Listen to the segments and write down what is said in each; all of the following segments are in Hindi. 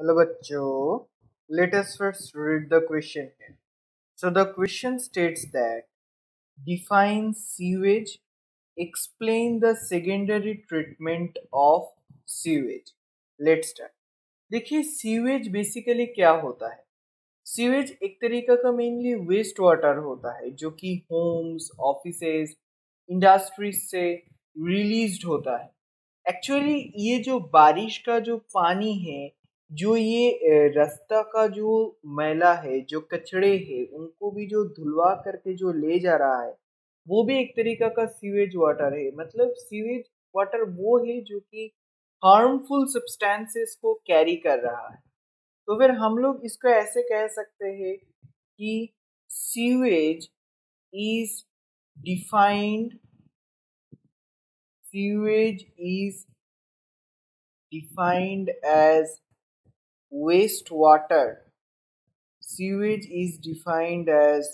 Hello bachcho. Let us first read the question here. So the question states that define sewage, explain the secondary treatment of sewage. Let's start. देखिए सीवेज बेसिकली क्या होता है। सीवेज एक तरीका का मेनली वेस्ट वाटर होता है जो कि होम्स, ऑफिसेज, इंडस्ट्रीज से रिलीज्ड होता है। एक्चुअली ये जो बारिश का जो पानी है, जो ये रास्ता का जो मैला है, जो कचड़े है, उनको भी जो धुलवा करके जो ले जा रहा है, वो भी एक तरीका का सीवेज वाटर है। मतलब सीवेज वाटर वो है जो कि हार्मफुल सब्सटेंसेस को कैरी कर रहा है। तो फिर हम लोग इसको ऐसे कह सकते हैं कि sewage is defined sewage is defined as wastewater. Sewage is defined as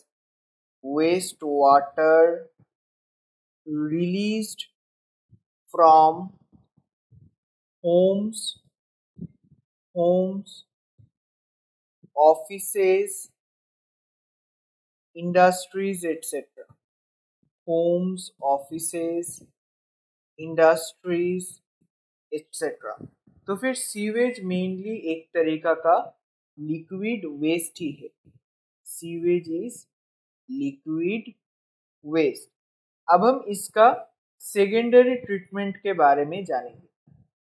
wastewater released from homes, homes, offices, industries, etc. Homes, offices, industries, etc. तो फिर सीवेज मेनली एक तरीका का लिक्विड वेस्ट ही है। Sewage is liquid waste. अब हम इसका सेकेंडरी ट्रीटमेंट के बारे में जानेंगे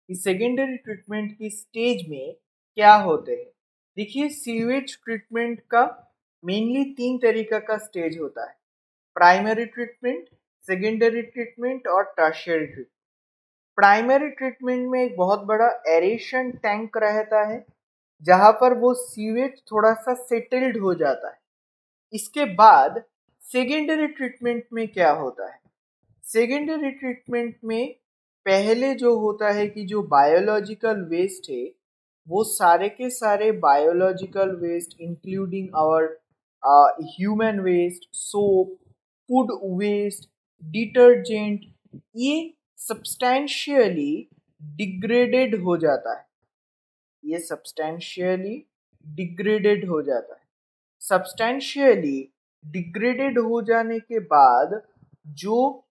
कि सेकेंडरी ट्रीटमेंट की स्टेज में क्या होते हैं। देखिए सीवेज ट्रीटमेंट का मेनली तीन तरीका का स्टेज होता है: प्राइमरी ट्रीटमेंट, सेकेंडरी ट्रीटमेंट और टर्शियरी ट्रीटमेंट। प्राइमरी ट्रीटमेंट में एक बहुत बड़ा एरेशन टैंक रहता है जहां पर वो सीवेज थोड़ा सा सेटल्ड हो जाता है। इसके बाद सेकेंडरी ट्रीटमेंट में क्या होता है? सेकेंडरी ट्रीटमेंट में पहले जो होता है कि जो बायोलॉजिकल वेस्ट है, वो सारे के सारे biological waste including our human waste, soap, food waste, detergent, ये सब्सटैंशियली डिग्रेडेड हो जाता है। ये सब्सटैंशियली डिग्रेडेड हो जाता है। सब्सटैंशियली डिग्रेडेड हो जाने के बाद जो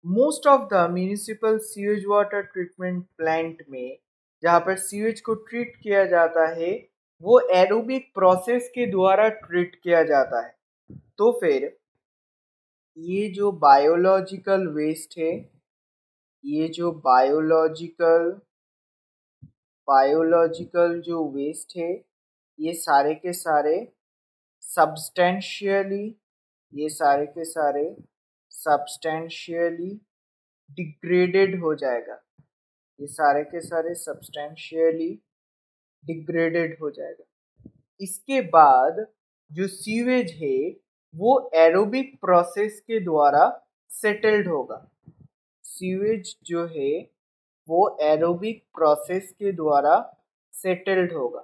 most of the municipal sewage water treatment plant में जहाँ पर सीवेज को ट्रीट किया जाता है, वो एरोबिक प्रोसेस के द्वारा ट्रीट किया जाता है। तो फिर ये जो बायोलॉजिकल वेस्ट है, ये जो बायोलॉजिकल जो वेस्ट है, ये सारे के सारे सब्सटेंशियली ये सारे के सारे सब्सटेंशियली डिग्रेडेड हो जाएगा। ये सारे के सारे सब्सटेंशियली डिग्रेडेड हो जाएगा। इसके बाद जो सीवेज है वो एरोबिक प्रोसेस के द्वारा सेटल्ड होगा। सीवेज जो है वो एरोबिक प्रोसेस के द्वारा सेटल्ड होगा।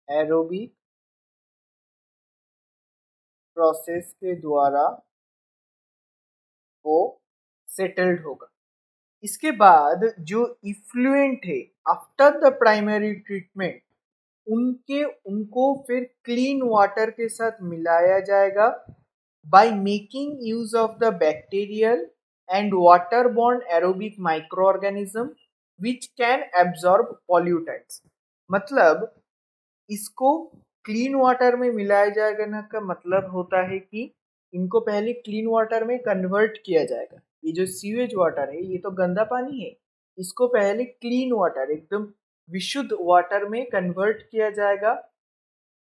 एरोबिक प्रोसेस के द्वारा वो सेटल्ड होगा। इसके बाद जो इफ्लुएंट है आफ्टर द प्राइमरी ट्रीटमेंट, उनके उनको फिर क्लीन वाटर के साथ मिलाया जाएगा by making use of the bacterial and water borne aerobic micro organism which can absorb pollutants. मतलब इसको क्लीन वाटर में मिलाया जाएगा ना का मतलब होता है कि इनको पहले क्लीन वाटर में कन्वर्ट किया जाएगा। ये जो सीवेज वाटर है ये तो गंदा पानी है, इसको पहले क्लीन वाटर एकदम विशुद्ध वाटर में कन्वर्ट किया जाएगा।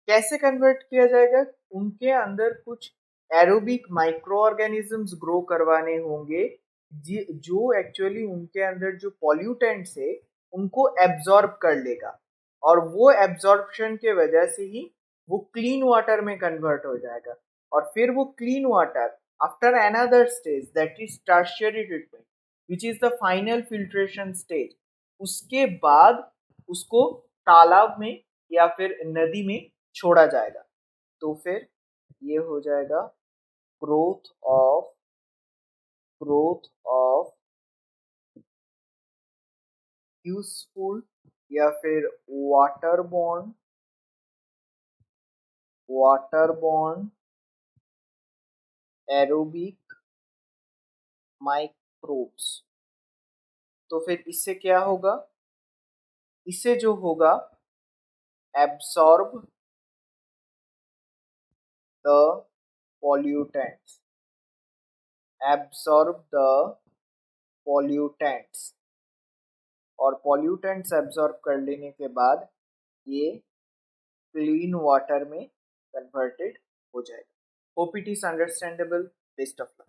कैसे कन्वर्ट किया जाएगा? उनके अंदर कुछ एरोबिक माइक्रो ऑर्गेनिजम्स ग्रो करवाने होंगे जो एक्चुअली उनके अंदर जो पॉल्यूटेंट्स है उनको एब्जॉर्ब कर लेगा, और वो एब्जॉर्प्शन के वजह से ही वो क्लीन वाटर में कन्वर्ट हो जाएगा। और फिर वो clean water after another stage that is tertiary treatment which is the final filtration stage, उसके बाद उसको तालाब में या फिर नदी में छोड़ा जाएगा। तो फिर ये हो जाएगा growth of growth of useful या फिर वाटर बॉर्न एरोबिक माइक्रोब्स। तो फिर इससे क्या होगा, इससे जो होगा absorb the pollutants absorb the pollutants और पॉल्यूटेंट्स एब्सॉर्ब कर लेने के बाद ये क्लीन वाटर में कन्वर्टेड हो जाएगा। Hope it is understandable. Best of luck.